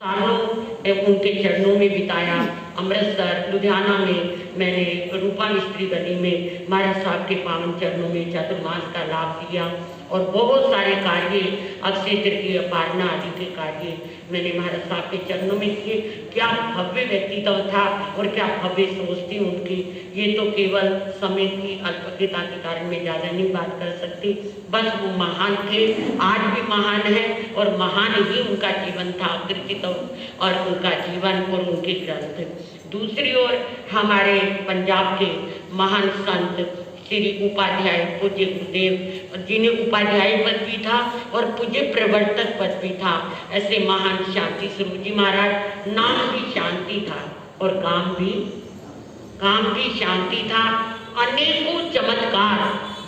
सालों उनके चरणों में बिताया। अमृतसर, लुधियाना में मैंने रूपा मिस्त्री गली में महाराज साहब के पावन चरणों में चातुर्मास का लाभ लिया और बहुत सारे कार्य, अक्षय तृतीया, पारना आदि के कार्य मैंने महाराज साहब के चरणों में किए। क्या भव्य व्यक्तित्व था और क्या भव्य सोच थी उनकी। ये तो केवल समय की अल्पज्ञता के कारण मैं ज़्यादा नहीं बात कर सकती। बस वो महान थे, आज भी महान है और महान ही उनका जीवन था, कृतित्व और उनका जीवन और उनके ग्रंथ। दूसरी ओर हमारे पंजाब के महान संत श्री उपाध्याय पूज्य गुरुदेव, जिन्हें उपाध्याय पद भी था और पूज्य प्रवर्तक पद भी था, ऐसे महान शांति स्वरूप जी महाराज। नाम भी शांति था और काम भी शांति था। अनेकों चमत्कार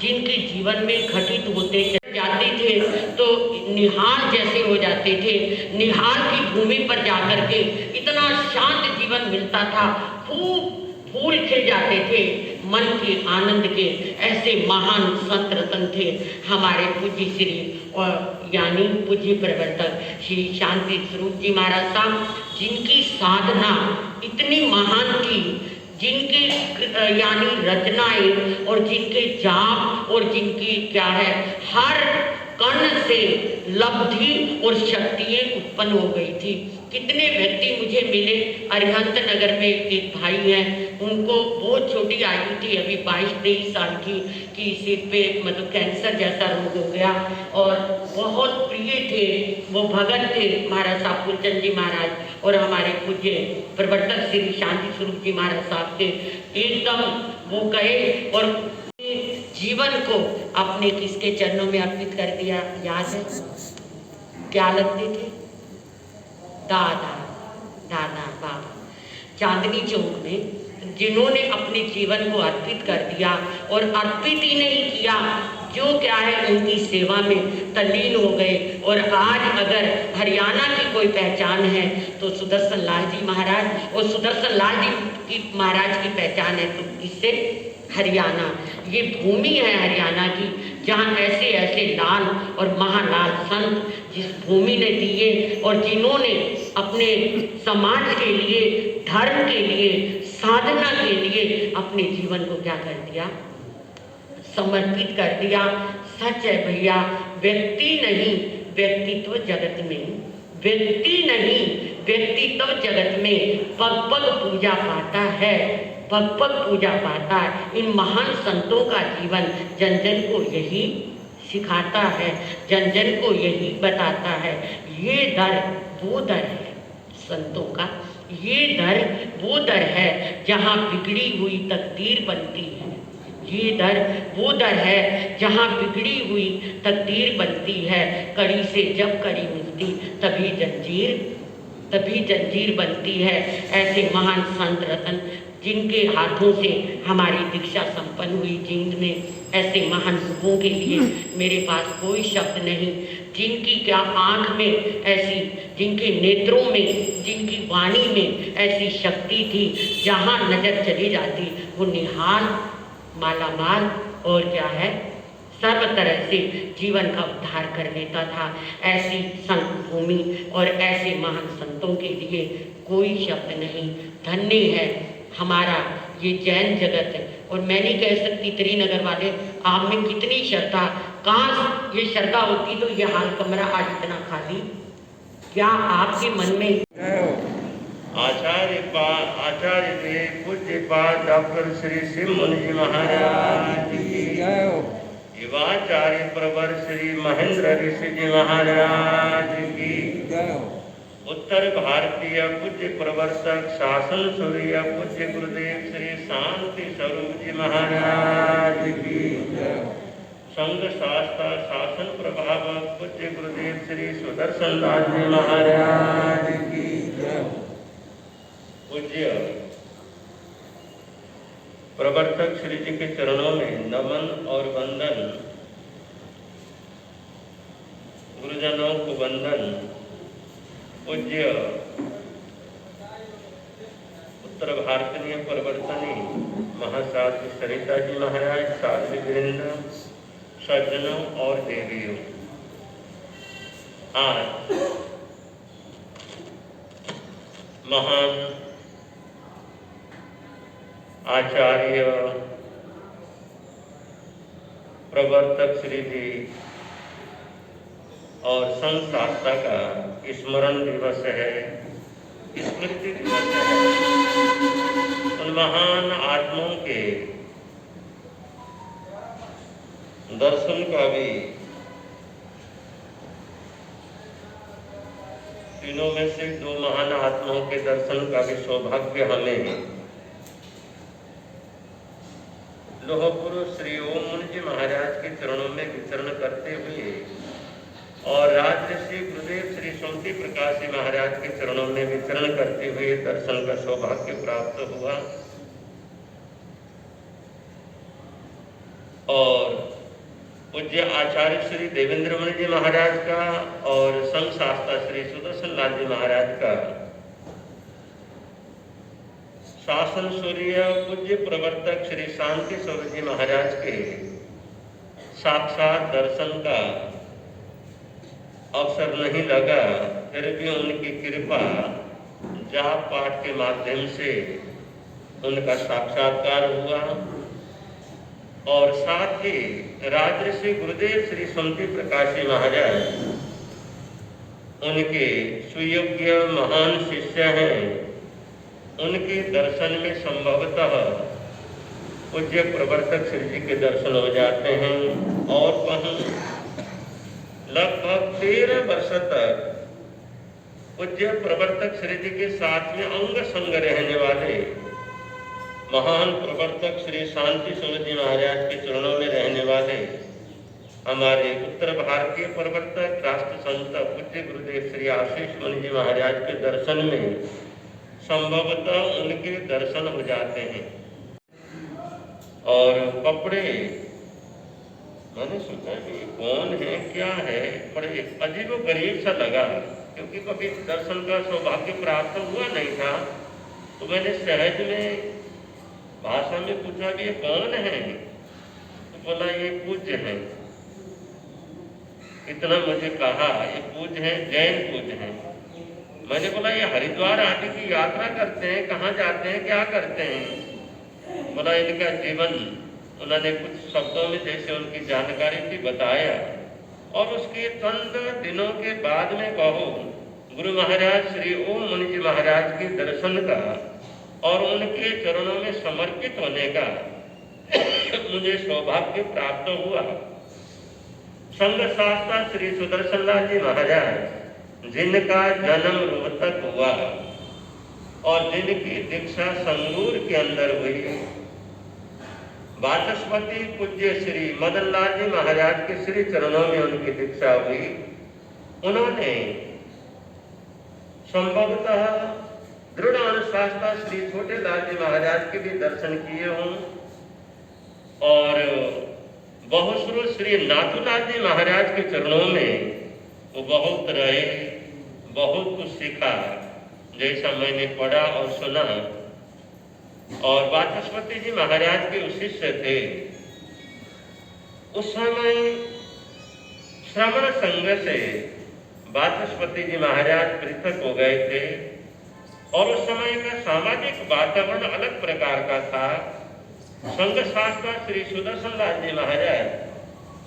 जिनके जीवन में घटित होते जाते थे तो निहाल जैसे हो जाते थे। निहाल की भूमि पर जाकर के इतना शांत जीवन मिलता था, खूब फूल खिल जाते थे मन के आनंद के। ऐसे महान संत रत्न थे हमारे पूज्य श्री और यानी पूज्य प्रवर्तक श्री शांति स्वरूप जी महाराज साहब, जिनकी साधना इतनी महान थी, जिनके यानी रचनाएं और जिनके जाप और जिनकी क्या है हर कण से लब्धि और शक्तियाँ उत्पन्न हो गई थी। कितने व्यक्ति मुझे मिले। अरिहंत नगर में एक भाई हैं, उनको बहुत छोटी आयु थी, अभी 22-23 साल की सिर पे मतलब कैंसर जैसा रोग हो गया और बहुत प्रिय थे। वो भगत थे महाराज साहब फूलचंद जी महाराज और हमारे पूज्य प्रवर्तक श्री शांति स्वरूप जी महाराज साहब के। एकदम वो गए और जीवन को अपने किसके चरणों में अर्पित कर दिया, याद है? क्या लगते थे? दादा बाबा चांदनी चौक में, जिन्होंने अपने जीवन को अर्पित कर दिया और अर्पित ही नहीं किया, जो क्या है उनकी सेवा में तल्लीन हो गए। और आज अगर हरियाणा की कोई पहचान है तो सुदर्शन लाल जी महाराज, और सुदर्शन लाल जी की महाराज की पहचान है तो इससे हरियाणा, ये भूमि है हरियाणा की, जहाँ ऐसे ऐसे लाल और महालाल संत जिस भूमि ने दिए और जिन्होंने अपने समाज के लिए, धर्म के लिए, साधना के लिए अपने जीवन को क्या कर दिया, समर्पित कर दिया। सच है भैया, व्यक्ति नहीं व्यक्तित्व जगत में, व्यक्ति नहीं व्यक्तित्व जगत में पग पग पूजा पाता है, पग पग पूजा पाता है। इन महान संतों का जीवन जन जन को यही सिखाता है, जन जन को यही बताता है। ये दर वो दर है संतों का, ये दर वो दर है जहाँ बिगड़ी हुई तकदीर बनती है। ये दर वो दर है जहाँ बिगड़ी हुई तकदीर बनती है। कड़ी से जब कड़ी मिलती तभी जंजीर बनती है। ऐसे महान संत रत्न जिनके हाथों से हमारी दीक्षा संपन्न हुई जींद में, ऐसे महान लोगों के लिए मेरे पास कोई शब्द नहीं। जिनकी क्या आँख में ऐसी, जिनके नेत्रों में, जिनकी वाणी में ऐसी शक्ति थी, जहाँ नजर चली जाती वो निहाल, मालामाल और क्या है सर्व तरह से जीवन का उद्धार कर देता था। ऐसी संत भूमि और ऐसे महान संतों के लिए कोई शब्द नहीं। धन्य है हमारा ये जैन जगत है। और मैं नहीं कह सकती त्रिनगर वाले, आप में कितनी श्रद्धा, काश ये श्रद्धा होती तो ये हाल कमरा आज इतना खाली। क्या आपके मन में आचार्य जी पूज्य पाद डॉक्टर श्री शिव मुनि जी महाराज की जय हो। युवाचार्य प्रवर श्री महेंद्र ऋषि जी महाराज की जय हो। उत्तर भारतीय पूज्य प्रवर्तक शासन सूर्य पूज्य गुरुदेव श्री शांति स्वरूप जी महाराज की जय हो। संघ शास्त्र शासन प्रभावक पूज्य गुरुदेव श्री सुदर्शन दास जी महाराज की जय हो। पूज्य प्रवर्तक श्री जी के चरणों में नमन और वंदन, गुरुजनों को वंदन। पूज्य उत्तर भारतीय प्रवर्तनी महासाध्य सरिता जी महाराज, साध्वी वृंद, सज्जनों और देवियों, आज महान आचार्य प्रवर्तक श्री जी और संघ शास्त्रा का स्मरण दिवस है, स्मृति दिवस है। उन महान आत्माओं के दर्शन का भी तीनों में से दो महान आत्माओं के दर्शन का भी सौभाग्य हमें लोह पुरुष श्री ओम मुनि जी महाराज के चरणों में विचरण करते हुए और राजऋषि गुरुदेव श्री सुमति प्रकाश जी महाराज के चरणों में विचरण करते हुए दर्शन का सौभाग्य प्राप्त हुआ। और पूज्य आचार्य श्री देवेंद्र मुनि जी महाराज का और संघ शास्त्रा श्री सुदर्शन लाल जी महाराज का शासन सूर्य पूज्य प्रवर्तक श्री शांति स्वरूप जी महाराज के साक्षात दर्शन का अवसर नहीं लगा, फिर भी उनकी कृपा जाप पाठ के माध्यम से उनका साक्षात्कार हुआ। और साथ ही राजऋषि गुरुदेव श्री सुमति प्रकाश जी महाराज उनके सुयोग्य महान शिष्य हैं, उनके दर्शन में संभवतः पूज्य प्रवर्तक श्री जी के दर्शन हो जाते हैं। और वहीं लगभग 13 वर्ष तक पूज्य प्रवर्तक श्री जी के साथ में अंग संग रहने वाले महान प्रवर्तक श्री शांति स्वरूप जी महाराज के चरणों में रहने वाले हमारे उत्तर भारतीय प्रवर्तक राष्ट्र संत पूज्य गुरुदेव श्री आशीष मुनि जी महाराज के दर्शन में संभवतः उनके दर्शन हो जाते हैं। और कपड़े मैंने सोचा कि कौन है क्या है, बड़े अजीब गरीब सा लगा, क्योंकि कभी दर्शन का सौभाग्य प्राप्त हुआ नहीं था। तो मैंने सहज में भाषा में पूछा कि ये कौन है, तो बोला ये पूज्य है। इतना मुझे कहा ये पूज्य है, जैन पूज्य है। मैंने बोला ये हरिद्वार आदि की यात्रा करते हैं, कहाँ जाते हैं, क्या करते हैं? बोला इनका जीवन उन्होंने कुछ शब्दों में जैसे उनकी जानकारी थी बताया। और उसके चंद दिनों के बाद में कहो गुरु महाराज श्री ओम मुनि जी महाराज के दर्शन का और उनके चरणों में समर्पित होने का मुझे सौभाग्य प्राप्त हुआ। संघ शास्त्रा श्री सुदर्शन लाल जी महाराज जिनका जन्म रोहतक हुआ और जिनकी दीक्षा संगरूर के अंदर हुई, वाचस्पति पूज्य श्री मदन लाल जी महाराज के श्री चरणों में उनकी दीक्षा हुई। उन्होंने संभवतः दृढ़ अनुशासना श्री छोटे लाल जी महाराज के भी दर्शन किए हों और बहुश्रू श्री नाथूलाल जी महाराज के चरणों में वो बहुत रहे, बहुत कुछ सीखा जैसा मैंने पढ़ा और सुना। और वाचस्पति जी महाराज के उस शिष्य थे। उस समय श्रवण संघ से वाचस्पति जी महाराज पृथक हो गए थे और उस समय का सामाजिक वातावरण अलग प्रकार का था। संघ शास्त्रा श्री सुदर्शन लाल जी महाराज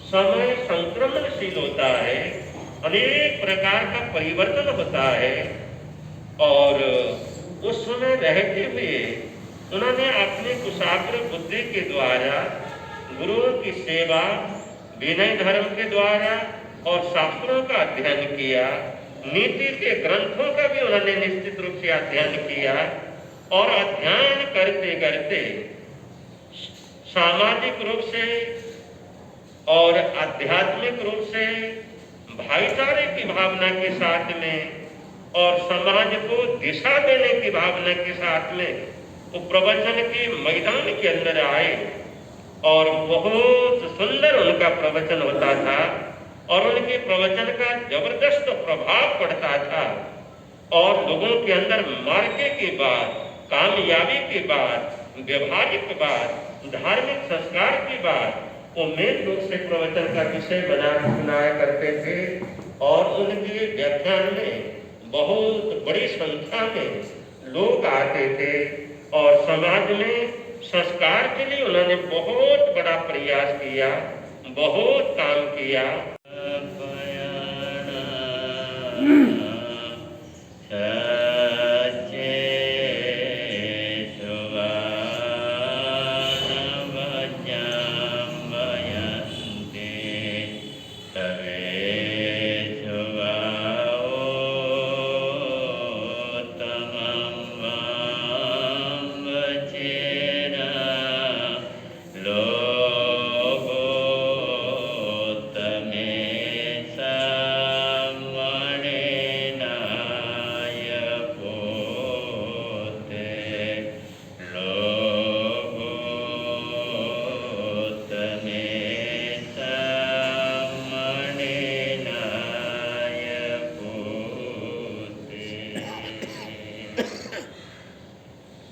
समय संक्रमणशील होता है, अनेक प्रकार का परिवर्तन होता है। और उस समय रहते हुए उन्होंने अपनी कुशाग्र बुद्धि के द्वारा गुरुओं की सेवा, विनय धर्म के द्वारा और शास्त्रों का अध्ययन किया। नीति के ग्रंथों का भी उन्होंने निश्चित रूप से अध्ययन किया और अध्ययन करते करते सामाजिक रूप से और आध्यात्मिक रूप से भाईचारे की भावना के साथ में और समाज को दिशा देने की भावना के साथ में वो प्रवचन के मैदान के अंदर आए और बहुत सुंदर उनका प्रवचन होता था और उनके प्रवचन का जबरदस्त प्रभाव पड़ता था। और लोगों के अंदर मार्के के बाद, कामयाबी के बाद, व्यवहारिक बात, धार्मिक संस्कार की बात वो मेन रूप से प्रवचन का विषय बनाया करते थे। और उनके व्याख्यान में बहुत बड़ी संख्या में लोग आते थे और समाज में संस्कार के लिए उन्होंने बहुत बड़ा प्रयास किया, बहुत काम किया।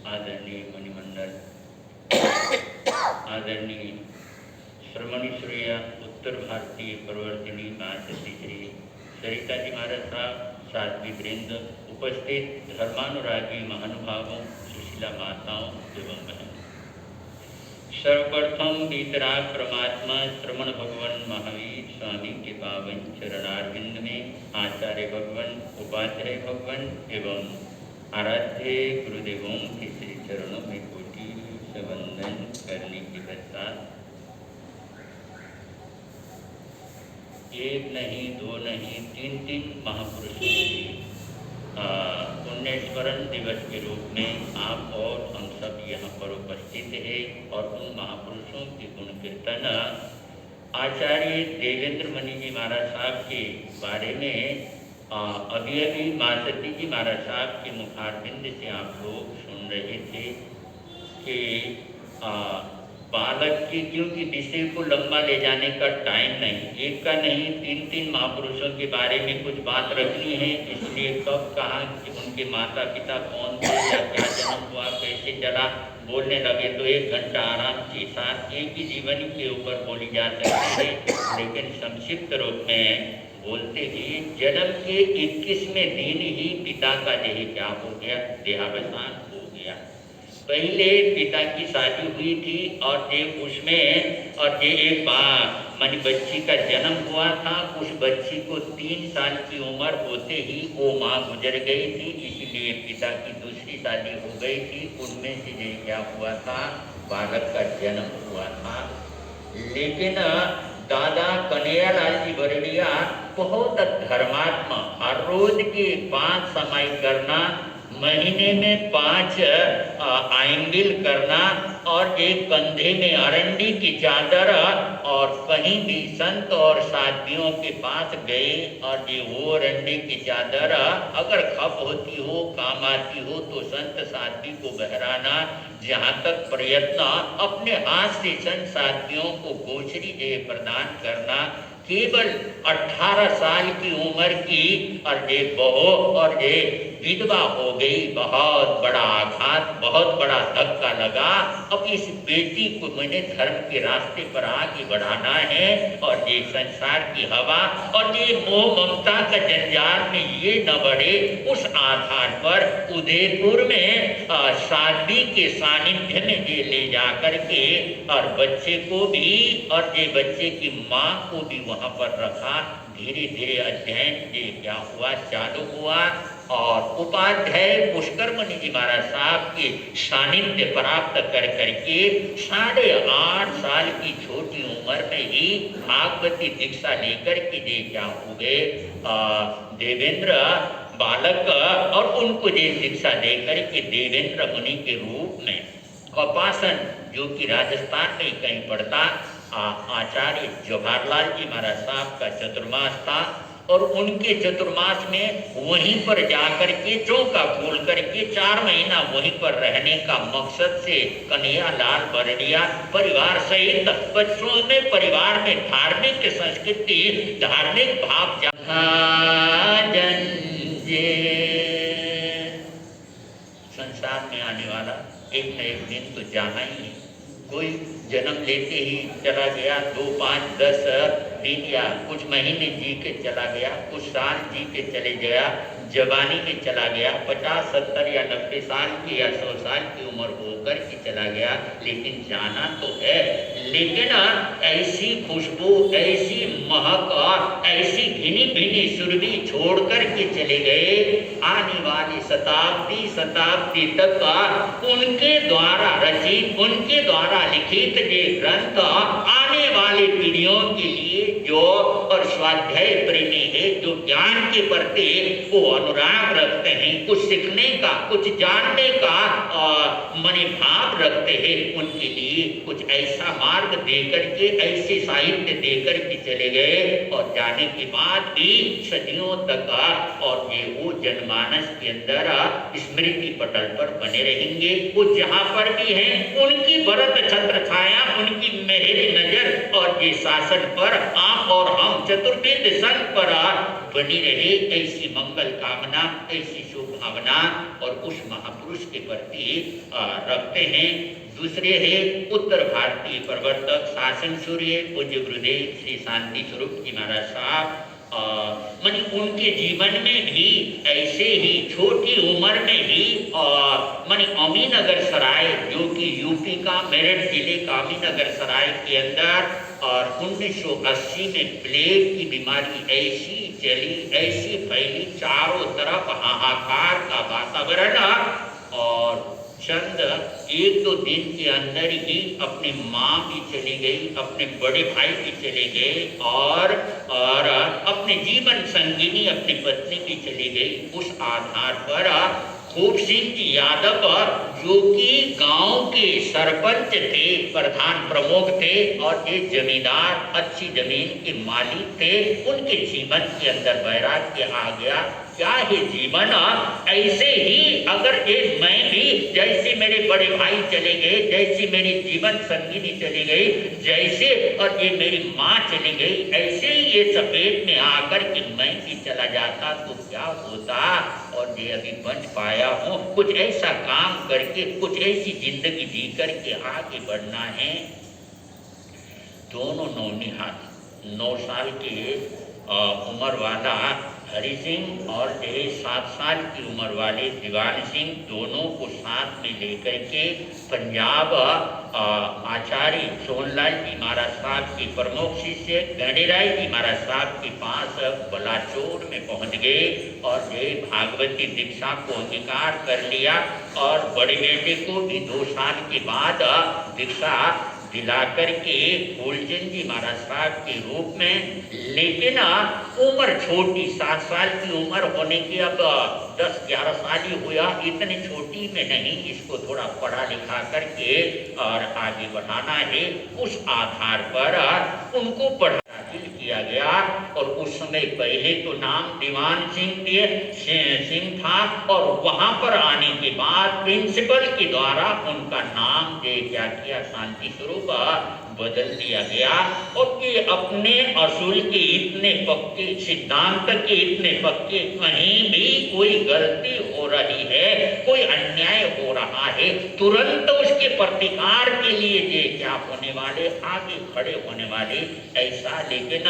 आदरणीय मणिमंडल, आदरणीय श्रमणी श्रेय उत्तर भारतीय प्रवर्तिनी महाशक्ति श्री सरिता जी महाराज साहब, साध्वी वृंद, उपस्थित धर्मानुरागी महानुभावों, सुशीला माताओं एवं बहनों, सर्वप्रथम वीतराग परमात्मा श्रमण भगवान महावीर स्वामी के पावन चरणारविंद में आचार्य भगवान, उपाध्याय भगवान एवं आराध्य गुरुदेवों के श्री चरणों में कोटि से वंदन करने के पश्चात एक नहीं, दो नहीं, तीन महापुरुषों की पुण्य स्मरण दिवस के रूप में आप और हम सब यहाँ पर उपस्थित है और उन महापुरुषों के गुण कीर्तन आचार्य देवेंद्र मणि जी महाराज साहब के बारे में अभी माँ सती जी महाराज साहब के मुखारबिंद से आप लोग सुन रहे थे कि बालक की, क्योंकि विषय को लंबा ले जाने का टाइम नहीं, एक का नहीं, तीन महापुरुषों के बारे में कुछ बात रखनी है, इसलिए कब कहाँ कि उनके माता पिता कौन थे या क्या जन्म हुआ, कैसे चला, बोलने लगे तो 1 घंटा आराम के साथ एक ही जीवनी के ऊपर बोली जा सकती है, लेकिन संक्षिप्त रूप में बोलते ही जन्म के 21वें दिन ही पिता का क्या हो गया, देहावसान हो गया। पहले पिता की शादी हुई थी और उसमें और एक मानी बच्ची का जन्म हुआ था। उस बच्ची को 3 साल की उम्र होते ही वो माँ गुजर गई थी, इसलिए पिता की दूसरी शादी हो गई थी। उनमें से क्या हुआ था, बालक का जन्म हुआ था। लेकिन दादा कन्हैयालाल जी बरड़िया बहुत धर्मात्मा, हर रोज के 5 समय करना, महीने में 5 आइंबिल करना और एक कंधे में अरंडी की चादर, और कहीं भी संत और साथियों के पास गए और वो अरंडी की चादर अगर खप होती हो, काम आती हो तो संत साथी को बहराना, जहाँ तक प्रयत्न अपने हाथ से संत साथियों को गोचरी प्रदान करना। केवल 18 साल की उम्र की और बहू और विधवा हो गई। बहुत बड़ा आघात, बहुत बड़ा धक्का लगा। अब इस बेटी को मैंने धर्म के रास्ते पर आगे बढ़ाना है और संसार की हवा और मोह ममता का जंजाल में ये न बढ़े, उस आधार पर उदयपुर में साध्वी के सानिध्य में ले जा करके और बच्चे को भी और बच्चे की माँ को भी वहाँ पर रखा। धीरे धीरे अध्ययन क्या हुआ, चालू हुआ और उपाध्याय पुष्कर मणि जी महाराज साहब के सानिध्य प्राप्त कर करके 8.5 साल की छोटी उम्र में ही भागवती दीक्षा लेकर के क्या हुए देवेंद्र बालक, और उनको दीक्षा देकर के देवेंद्र मुनि के रूप में कपासन, जो कि राजस्थान में कहीं पड़ता, आचार्य जवाहरलाल जी महाराज साहब का चतुर्मास था और उनके चतुर्मास में वहीं पर जाकर के चौका खोल करके 4 महीना वहीं पर रहने का मकसद से कन्हैयालाल बरड़िया परिवार सहित बच्चों में, परिवार में धार्मिक संस्कृति, धार्मिक भाव संसार में आने वाला एक न एक दिन तो जाना ही है। कोई जन्म लेते ही चला गया, 2, 5, 10 दिन या कुछ महीने जी के चला गया, कुछ साल जी के चले गया, जवानी में चला गया, 50, 70 या 90 साल की या 100 साल की उम्र होकर के चला गया, लेकिन जाना तो है। लेकिन ऐसी खुशबू, ऐसी महक, ऐसी घिनी भिनी सुरभि छोड़ कर के चले गए, आने वाली शताब्दी तक उनके द्वारा रचित, उनके द्वारा लिखित ये ग्रंथ आने वाली पीढ़ियों के लिए जो और स्वाध्याय प्रेमी है, जो ज्ञान के प्रति वो अनुराग रखते हैं, कुछ सीखने का, कुछ जानने का मनोभाव रखते हैं, उनके लिए कुछ ऐसा मार्ग देकर के, ऐसे साहित्य देकर के चले गए और जाने के बाद भी सदियों तक और ये वो जनमानस के अंदर स्मृति पटल पर बने रहेंगे। वो जहाँ पर भी हैं उनकी भरत छत्र छाया, उनकी मेहर नजर और ये शासन पर आप और हम चतुर्वेद संत पर बनी रहे, ऐसी मंगल कामना, ऐसी शुभ भावना और उस महापुरुष के प्रति रखते हैं। दूसरे है उत्तर भारतीय प्रवर्तक शासन सूर्य पूज्य गुरुदेव श्री शांति स्वरूप जी महाराज साहब, मानी उनके जीवन में भी ऐसे ही छोटी उम्र में ही मानी अमीनगर सराय, जो कि यूपी का मेरठ जिले का अमीनगर सराय के अंदर और 1980 में प्लेग की बीमारी ऐसी चली, ऐसी फैली, चारों तरफ हाहाकार का वातावरण और चंद 1-2 दिन के अंदर ही अपनी माँ भी चली गई, अपने बड़े भाई भी चले गए और अपने जीवन संगिनी अपनी पत्नी भी चली गई। उस आधार पर खूब सिंह जी यादव, जो कि गांव के सरपंच थे, प्रधान प्रमुख थे और एक जमींदार, अच्छी जमीन के मालिक थे, उनके जीवन के अंदर वैराग्य आ गया। क्या है जीवन, ऐसे ही अगर एक मैं भी, जैसे मेरे बड़े भाई चले गए, जैसे मेरी जीवन संगिनी चली गई, जैसे और ये मेरी माँ चली गई, ऐसे ही ये सफेद में आकर के मैं भी चला जाता तो क्या होता। और ये अभी बच पाया हूँ, कुछ ऐसा काम करके, कुछ ऐसी जिंदगी जी करके आगे बढ़ना है। दोनों नौनिहाल 9 साल के उम्र वाला हरि सिंह और 7 साल की उम्र वाले दीवान सिंह, दोनों को साथ में लेकर के पंजाब आचार्य सोनलाल जी महाराज साहब के प्रमुख शिष्य गणेराय जी महाराज साहब के पास बलाचौर में पहुंच गए और ये भागवती दीक्षा को अंगीकार कर लिया और बड़े बेटे को भी 2 साल के बाद दीक्षा दिला करके फूलचंद जी महाराज साहब के रूप में। लेकिन उम्र छोटी, 7 साल की उम्र होने की, अब 10-11 साल ही हुआ, इतनी छोटी में नहीं, इसको थोड़ा पढ़ा लिखा करके और आगे बढ़ाना है। उस आधार पर उनको पढ़ा किया गया और उस समय पहले तो नाम दीवान सिंह था और वहां पर आने के बाद प्रिंसिपल के द्वारा उनका नाम क्या किया, शांति स्वरूप बदल दिया गया। और ये अपने असूल के इतने पक्के, सिद्धांत के इतने पक्के, कहीं भी कोई गलती हो रही है, कोई अन्याय हो रहा है, तुरंत उसके प्रतिकार के लिए ये क्या होने वाले, आगे खड़े होने वाले, ऐसा लेकिन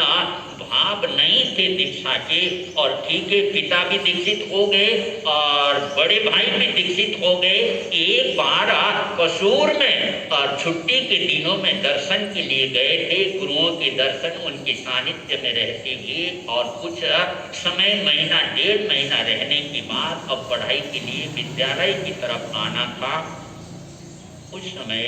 भाव नहीं थे दीक्षा के। और ठीक है, पिता भी दीक्षित हो गए और बड़े भाई भी दीक्षित हो गए। एक बार कसूर में और छुट्टी के दिनों में दर्शन के लिए गए थे, गुरुओं के दर्शन, उनके सानिध्य में रहते हुए और कुछ समय, महीना 1.5 महीना रहने के बाद अब पढ़ाई के लिए विद्यालय की तरफ आना था। उस समय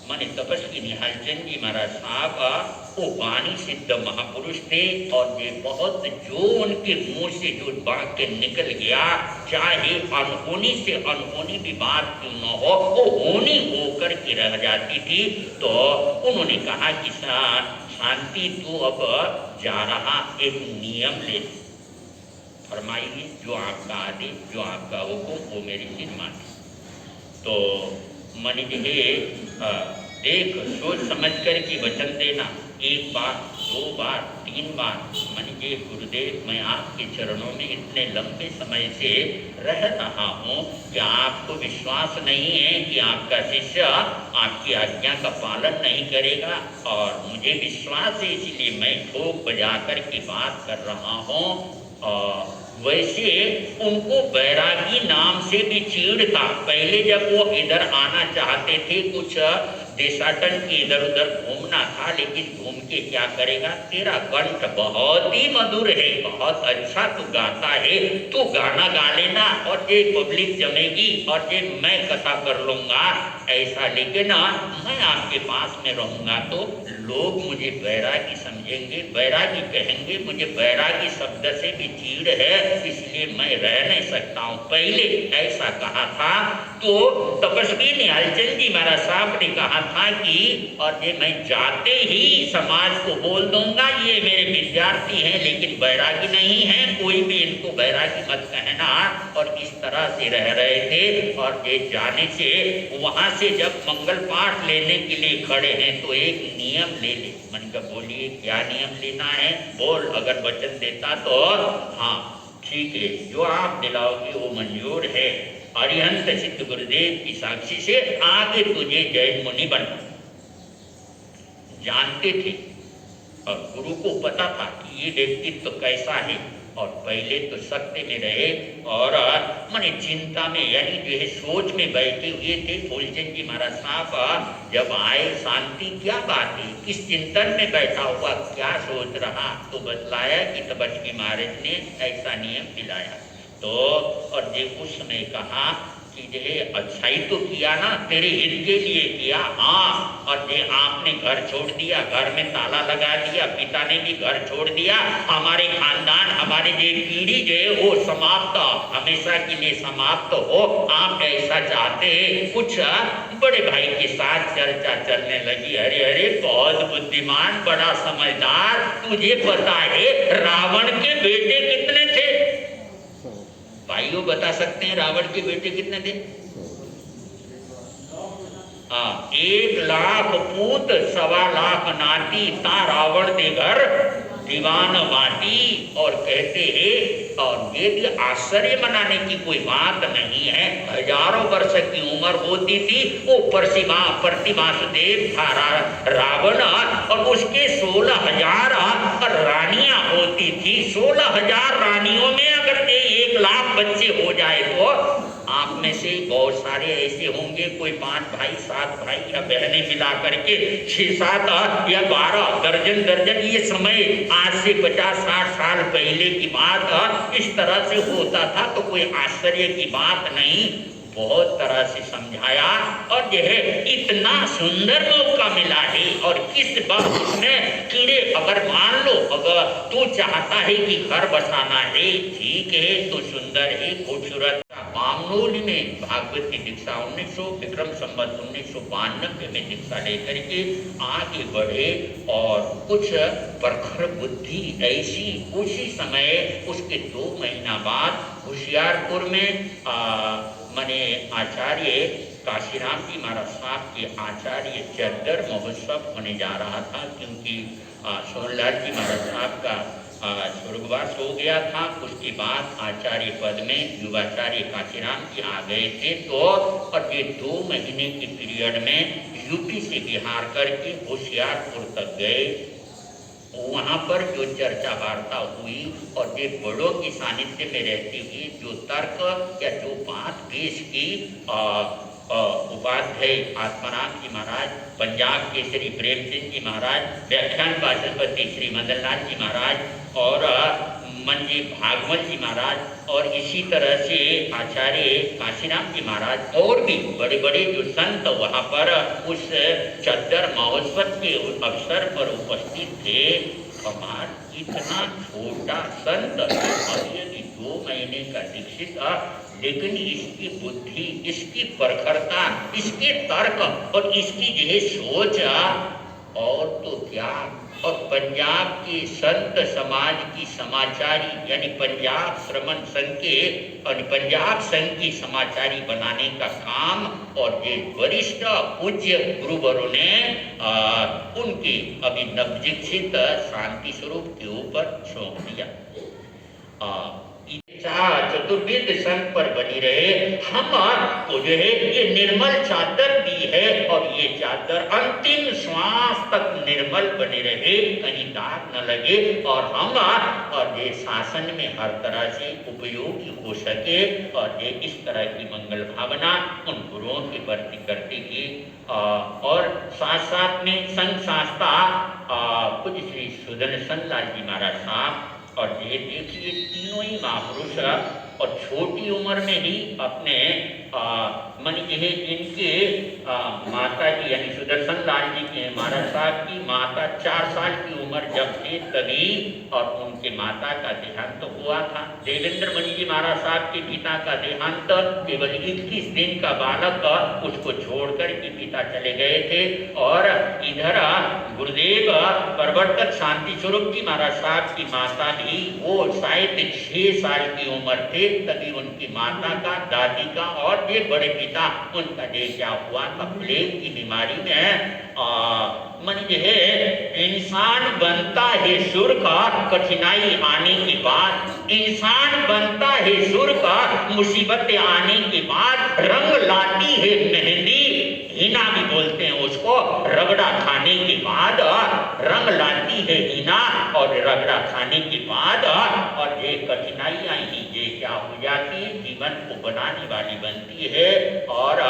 माने तपस्वी निहालचंद जी महाराज साहब वो वाणी सिद्ध महापुरुष थे और ये बहुत, जो उनके मुंह से जो वाक्य निकल गया, चाहे अनहोनी से अनहोनी भी बात क्यों न हो, वो होनी होकर के रह जाती थी। तो उन्होंने कहा कि शांति तू अब जा रहा, एक नियम ले, फरमाइए जो आपका आदेश, जो आपका हुक्म, वो मेरी सिर माने। तो मनी देख सोच समझ कर के वचन देना, 1 बार 2 बार 3 बार। मनी गुरुदेव, मैं आपके चरणों में इतने लंबे समय से रह रहा हूँ, क्या आपको विश्वास नहीं है कि आपका शिष्य आपकी आज्ञा का पालन नहीं करेगा? और मुझे विश्वास है, इसलिए मैं ठोक बजा कर के बात कर रहा हूँ। और वैसे उनको बैरागी नाम से भी चीड़ था। पहले जब वो इधर आना चाहते थे, कुछ देशाटन के इधर उधर घूमना था, लेकिन घूम के क्या करेगा, तेरा कंठ बहुत ही मधुर है, बहुत अच्छा तू गाता है, तू गाना गा लेना और ये पब्लिक जमेगी और ये मैं कथा कर लूंगा ऐसा, लेकिन मैं आपके पास में रहूंगा तो लोग मुझे बैरागी समझेंगे, बैरागी कहेंगे, मुझे बैरागी शब्द से भी चीड़ है, इसलिए मैं रह नहीं सकता हूँ। पहले ऐसा कहा था। तो तपस्वी निहालचंद जी महाराज साहब ने कहा था कि और ये मैं जाते ही समाज को बोल दूंगा ये मेरे विद्यार्थी हैं लेकिन बैरागी नहीं है, कोई भी इनको बैरागी मत कहना, और इस तरह से रह रहे थे। और ये जाने से वहां से जब मंगल पाठ लेने के लिए खड़े हैं तो एक नियम ले ले। मन का बोलिए क्या नियम लेना है, बोल, अगर वचन देता तो हाँ ठीक है, जो आप दिलाओगे वो मंजूर है। अरिहंत सिद्ध गुरुदेव की साक्षी से आगे तुझे जैन मुनि बनना। जानते थे और गुरु को पता था कि ये व्यक्तित्व तो कैसा है, और पहले तो सत्य में रहे और माने चिंता में यानी जो है सोच में बैठे हुए थे। फूलचंद जी महाराज साहब जब आए, शांति क्या बात है, किस चिंतन में बैठा हुआ, क्या सोच रहा, तो बतलाया कि तपस्वी महाराज ने ऐसा नियम दिलाया। तो और ये उस समय कहा कि ये अच्छा ही तो किया ना, तेरे हित के लिए किया, हाँ, और ये आपने घर छोड़ दिया, घर में ताला लगा दिया, पिता ने भी घर छोड़ दिया, हमारे खानदान हमारे ये पीढ़ी जो है वो समाप्त, हमेशा के लिए समाप्त हो, आप ऐसा चाहते हैं। कुछ बड़े भाई के साथ चर्चा चलने लगी, अरे अरे बहुत बुद्धिमान, बड़ा समझदार, तुझे पता है रावण के बेटे कितने थे? भाइयों बता सकते हैं रावण के बेटे कितने थे? 1 लाख पूत 1.25 लाख नाती, ता रावण दे घर दीवान बाटी। और कहते हैं, और ये भी आश्चर्य मनाने की कोई बात नहीं है, हजारों वर्ष की उम्र होती थी। वो प्रतिमासुदेव था रावण, और उसके 16,000 रानियां होती थी। 16,000 रानियों में अगर 1 लाख बच्चे हो जाए तो आप में से बहुत सारे ऐसे होंगे, कोई 5 भाई 7 भाई या बहनें मिला करके 6, 7 या 12 दर्जन ये समय आज से 50-60 साल पहले की बात इस तरह से होता था, तो कोई आश्चर्य की बात नहीं। बहुत तरह से समझाया और यह इतना सुंदर मौका मिला है, और किस बात उसमें कीड़े, अगर मान लो अगर तू चाहता है कि घर बसाना है, ठीक है, तो सुंदर है, खूबसूरत। मामनोली में भागवत की दीक्षा 1900 विक्रम संवत 1992 में दीक्षा लेकर के आगे बढ़े, और कुछ प्रखर बुद्धि ऐसी उसी समय उसके 2 महीना बाद होशियारपुर में माने आचार्य काशीराम जी महाराज साहब के आचार्य चद्दर महोत्सव होने जा रहा था, क्योंकि सोनलाल जी महाराज साहब का स्वर्गवास हो गया था। उसके बाद आचार्य पद में युवाचार्य काशीराम जी आ गए थे। तो और ये 2 महीने के पीरियड में यूपी से बिहार करके होशियारपुर तक गए। वहाँ पर जो चर्चा वार्ता हुई और ये बड़ों की सानिध्य में रहती हुई जो तर्क या जो बात पेश की, उपाध्याय आत्माराम जी महाराज, पंजाब केसरी प्रेमचंद जी महाराज, व्याख्यान वाचस्पति श्री मदन लाल जी महाराज और मंजी भागवत जी महाराज, और इसी तरह से आचार्य काशीराम जी महाराज और भी बड़े बड़े जो संत वहाँ पर उस चद्दर महोत्सव के अवसर पर उपस्थित थे। कमाल, इतना छोटा संत और यदि 2 महीने का दीक्षित, लेकिन इसकी बुद्धि, इसकी प्रखरता, इसके तर्क और इसकी जो है सोच, और तो क्या। और पंजाब के संत समाज की समाचारी यानी पंजाब श्रमण संघ के और पंजाब संघ की समाचारी बनाने का काम और ये वरिष्ठ पूज्य गुरुवरों ने उनके अभी नवदीक्षित शांति स्वरूप के ऊपर सौंप दिया। चतुर्वेद संघ पर बनी रहे। हम को जो है ये निर्मल चादर दी है और ये चादर अंतिम श्वास तक निर्मल बने रहे, कहीं दाग न लगे और हम और ये शासन में हर तरह से उपयोगी हो सके और ये इस तरह की मंगल भावना उन गुरुओं के प्रति करते हुए और साथ साथ में संघ शास्त्रा पूज्य श्री सुदर्शन लाल जी महाराज साहब और ये देखिए तीनों ही महापुरुष और छोटी उम्र में ही अपने मन ये इनके माता जी यानी सुदर्शन लाल जी के महाराज साहब की माता 4 साल की उम्र जब थे तभी और उनके माता का देहांत हुआ था। देवेंद्र मणि जी महाराज साहब के पिता का देहांत केवल 21 दिन का बालक उसको छोड़कर के पिता चले गए थे और इधर गुरुदेव प्रवर्तक शांति स्वरूप जी महाराज साहब की माता भी वो शायद 6 साल की उम्र थे तभी उनकी माता का, दादी का और ये बड़े पिता उनका देह क्या हुआ था प्लेग की बीमारी में मन ये है इंसान बनता है सुर का कठिनाई आने के बाद, इंसान बनता है सुर का मुसीबतें आने के बाद, रंग लाती है मेहंदी हिना भी बोलते हैं उसको, रगड़ा खाने के बाद रंग लाती है हिना और रगड़ा खाने के बाद और ये कठिनाइयां ही ये क्या हो जाती है जीवन को बनाने वाली बनती है। और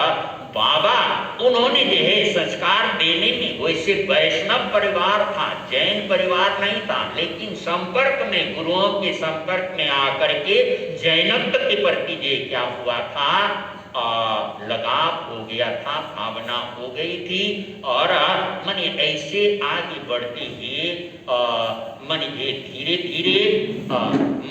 बाबा उन्होंने जो है संस्कार देने में वैसे वैष्णव परिवार था, जैन परिवार नहीं था, लेकिन संपर्क में गुरुओं के संपर्क में आकर के जैनत्व के प्रति ये क्या हुआ था लगाव हो गया था, भावना हो गई थी और मन ऐसे आगे बढ़ते हुए मन ये धीरे धीरे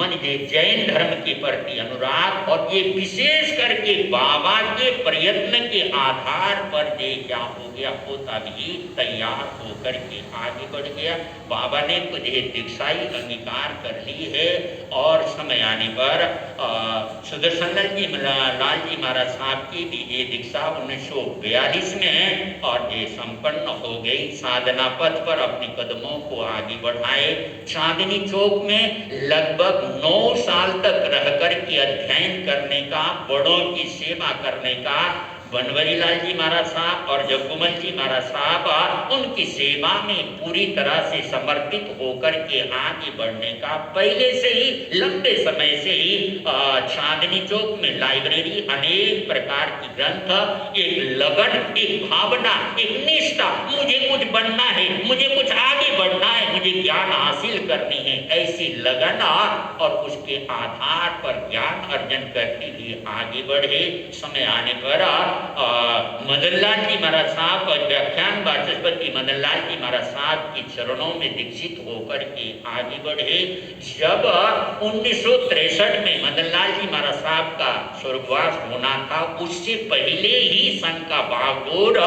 मन ये जैन धर्म के प्रति अनुराग और ये विशेष करके बाबा के प्रयत्न के आधार पर ये क्या हो गया होता भी तैयार होकर के आगे बढ़ गया। बाबा ने तो ये दीक्षा ही अंगीकार कर ली है और समय आने पर सुदर्शन लाल जी महाराज साहब की भी ये दीक्षा 1942 में और ये संपन्न हो गई। साधना पथ पर अपने कदमों को आगे बढ़ाए। चांदनी चौक में लगभग 9 साल तक रहकर के अध्ययन करने का, बड़ों की सेवा करने का बनवरी लाल जी महाराज साहब और जगुमल जी महाराज साहब उनकी सेवा में पूरी तरह से समर्पित होकर के आगे बढ़ने का पहले से ही लंबे समय से ही चांदनी चौक में लाइब्रेरी अनेक प्रकार की ग्रंथ, एक लगन, एक भावना, एक निष्ठा, मुझे कुछ बनना है, मुझे कुछ आगे बढ़ना है, मुझे ज्ञान हासिल करनी है, ऐसी लगन और उसके आधार पर ज्ञान अर्जन करते हुए आगे बढ़े। समय आने पर मदन लाल जी महाराज साहब और व्याख्यान वाचस्पति मदन लाल जी महाराज साहब के चरणों में दीक्षित होकर के आगे बढ़े। जब 1963 में मदन लाल जी महाराज साहब का स्वर्गवास होना था, उससे पहले ही संघ का बागडोर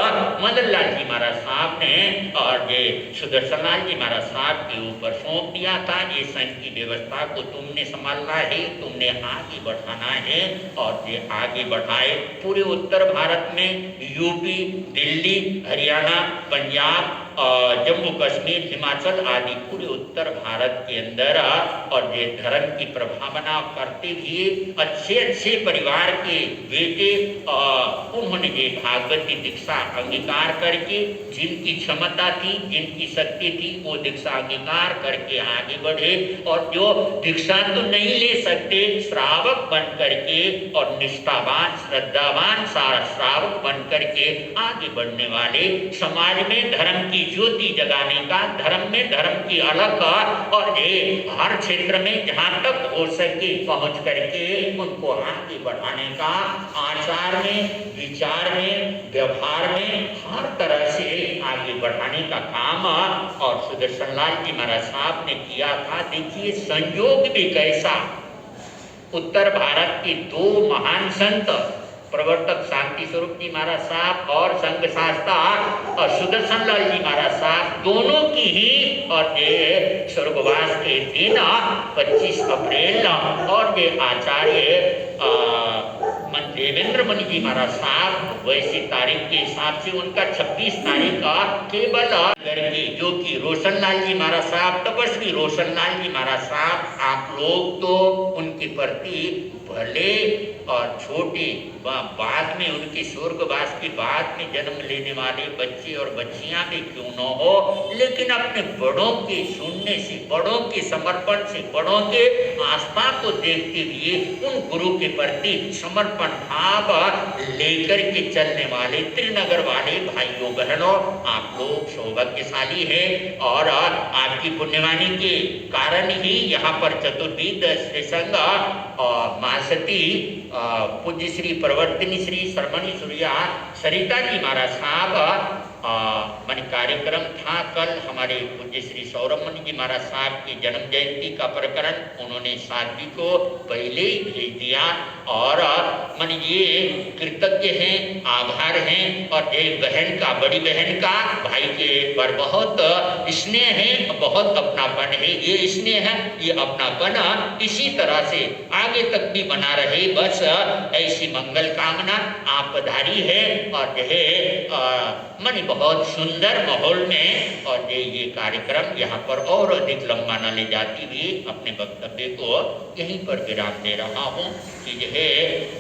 मदन लाल जी महाराज साहब ने और ये सुदर्शन लाल जी महाराज साहब के ऊपर सौंप दिया था। ये संघ की व्यवस्था को तुमने संभालना है, तुमने आगे बढ़ाना है और ये आगे बढ़ाए। पूरे उत्तर भारत में यूपी, दिल्ली, हरियाणा, पंजाब, जम्मू कश्मीर, हिमाचल आदि पूरे उत्तर भारत के अंदर और ये धर्म की प्रभावना करते हुए अच्छे अच्छे परिवार के बेटे उन्होंने ये भागवती दीक्षा अंगीकार करके जिनकी क्षमता थी, जिनकी शक्ति थी, वो दीक्षा अंगीकार करके आगे बढ़े और जो दीक्षा तो नहीं ले सकते, श्रावक बन करके और निष्ठावान श्रद्धावान श्रावक बन करके आगे बढ़ने वाले, समाज में धर्म की ज्योति जगाने का, धर्म में धर्म की अलग और ये हर क्षेत्र में जहां तक हो सके पहुंच करके उनको आगे बढ़ाने का, आचार में, विचार में, व्यवहार में हर तरह से आगे बढ़ाने का काम और सुदर्शन लाल जी महाराज साहब ने किया था। देखिए संयोग भी कैसा, उत्तर भारत के 2 महान संत प्रवर्तक शांति स्वरूप जी महाराज साहब और संघ शास्त्रा और सुदर्शन लाल जी महाराज साहब दोनों की ही और ये स्वर्गवास के दिन 25 अप्रैल और ये आचार्य देवेंद्र मणि जी महाराज साहब वैसी तारीख के हिसाब से उनका 26 तारीख का केवल करके, जो कि रोशनलाल जी महाराज साहब, तपस्वी रोशनलाल जी महाराज साहब, आप लोग तो उनके प्रति भले और छोटे बाद में उनके स्वर्गवास के बाद में जन्म लेने वाले बच्चे और बच्चियां भी क्यों न हो, लेकिन अपने बड़ों के सुनने से, बड़ों के समर्पण से, बड़ों के आस्था को देखते हुए उन गुरु के प्रति समर्पण भाव लेकर के चलने वाले त्रिनगर वाले भाइयों बहनों, आप लोग सौभाग्यशाली हैं और आपकी पुण्यवाणी के कारण ही यहाँ पर चतुर्विध श्रीसंग महासती पूज्य श्री प्रवर्तिनी श्री श्रमणी सूर्या सरिता जी महाराज साहब मन कार्यक्रम था कल। हमारे पूज्य श्री सौरभ मणि जी महाराज साहब की जन्म जयंती का प्रकरण उन्होंने साध्वी को पहले ही भेज दिया और मन ये कृतज्ञ हैं, आभार हैं और एक बहन का, बड़ी बहन का भाई के पर बहुत स्नेह है, बहुत अपनापन है। ये स्नेह है, ये अपनापन इसी तरह से आगे तक भी बना रहे, बस ऐसी मंगल कामना आप पधारी है और यह मन बहुत सुंदर माहौल में और ये कार्यक्रम यहाँ पर और अधिक लंबा न ले जाती हुई अपने वक्तव्य को यहीं पर विराम दे रहा हूँ कि यह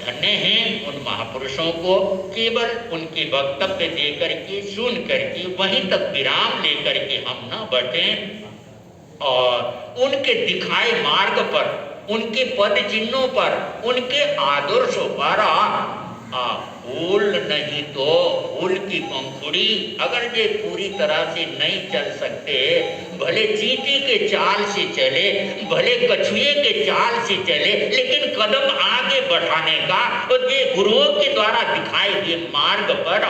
धन्य हैं उन महापुरुषों को केवल उनके वक्तव्य दे करके, सुन करके वहीं तक विराम लेकर के हम न बैठें और उनके दिखाए मार्ग पर, उनके पद चिन्हों पर, उनके आदर्शों पर फूल नहीं तो फूल की पंखुड़ी अगर ये पूरी तरह से नहीं चल सकते, भले चींटी के चाल से चले, भले कछुए के चाल से चले, लेकिन कदम आगे बढ़ाने का और ये गुरुओं के द्वारा दिखाए हुए मार्ग पर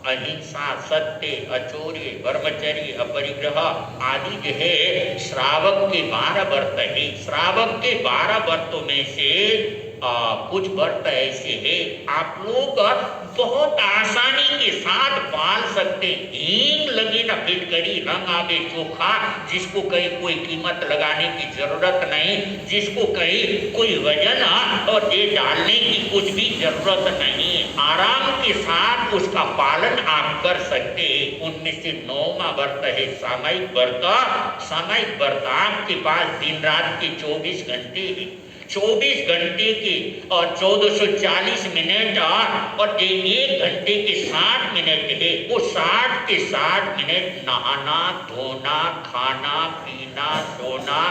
अहिंसा, सत्य, अचौर्य, ब्रह्मचर्य, अपरिग्रह आदि जो है श्रावक के 12 व्रत है। श्रावक के 12 व्रतों में से कुछ व्रत ऐसे है आप लोग बहुत आसानी के साथ पाल सकते। हींग लगे ना फिटकरी, रंग आवे चोखा, जिसको कहीं कोई कीमत लगाने की जरूरत नहीं, जिसको कहीं कोई वजन और ये डालने की कुछ भी जरूरत नहीं, आराम के साथ उसका पालन आप कर सकते। उनमें से 9वां व्रत है सामयिक व्रत। सामयिक व्रत आपके पास दिन रात के 24 घंटे है, 24 घंटे की और 1440 मिनट और 1 घंटे के 60 मिनट है। वो 60 के 60 मिनट नहाना, धोना, खाना, पीना, सोना,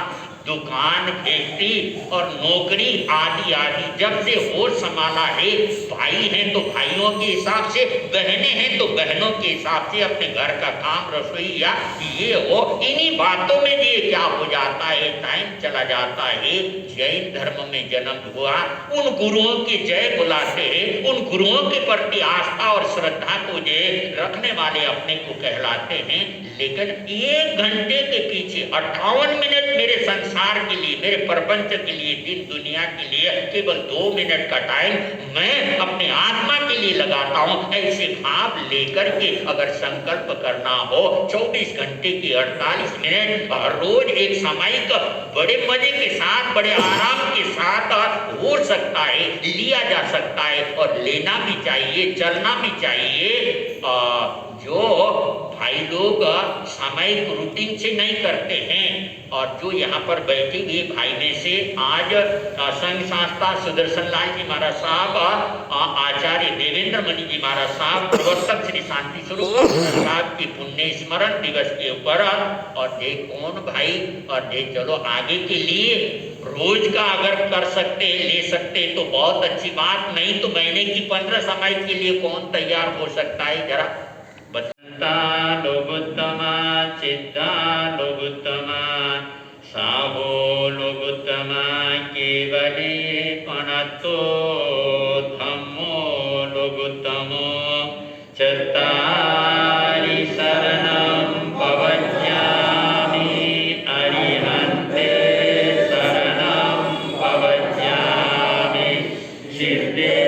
दुकान, फैक्ट्री और नौकरी आदि आदि जब से होश संभाला है, भाई हैं तो भाइयों के हिसाब से, बहनें हैं तो बहनों के हिसाब से अपने घर का काम, रसोई या ये हो, इन्हीं बातों में ये क्या हो जाता है, टाइम चला जाता है। जैन धर्म में जन्म हुआ, उन गुरुओं की जय बुलाते हैं, उन गुरुओं के प्रति आस्था और श्रद्धा को जे रखने वाले अपने को कहलाते हैं। लेकिन 1 घंटे के पीछे 58 मिनट मेरे संसार के लिए, मेरे प्रपंच के लिए, दिन दुनिया के लिए केवल 2 मिनट का टाइम मैं अपने आत्मा के लिए लगाता हूँ। ऐसे भाव लेकर के अगर संकल्प करना हो 24 घंटे की 48 मिनट रोज एक सामयिक बड़े मजे के साथ, बड़े आराम के साथ हो सकता है, लिया जा सकता है और लेना भी चाहिए, चलना भी चाहिए। जो भाई लोग सामयिक रूटीन से नहीं करते हैं और जो यहाँ पर बैठे हुए भाई में से आज संघ संस्था सुदर्शन लाल जी महाराज साहब, आचार्य देवेंद्र मणि जी महाराज साहब, प्रवर्तक श्री शांति स्वरूप साहब की पुण्य स्मरण दिवस के ऊपर और देख कौन भाई और देख चलो आगे के लिए रोज का अगर कर सकते, ले सकते तो बहुत अच्छी बात, नहीं तो महीने की 15 सामयिक के लिए कौन तैयार हो सकता है जरा लोगोत्तमा, चिद्दा लोगोत्तमा, साहो लोगोत्तमा, केवले पणतो धम्मो लोगोत्तमो, चत्तारि शरणं पवज्यामि, अरिहन्ते शरणं पवज्यामि, सिद्धे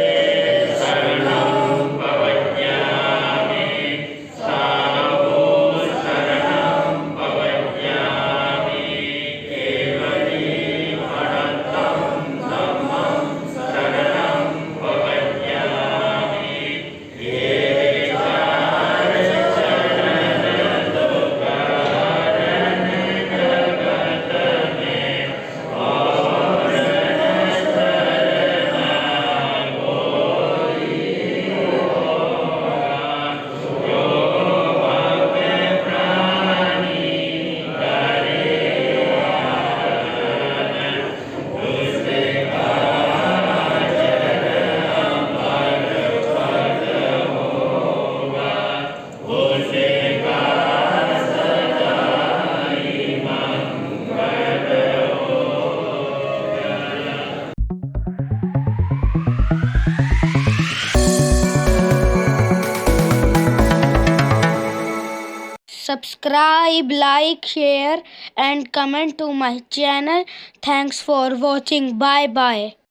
subscribe, like, share and comment to my channel. Thanks for watching. Bye bye.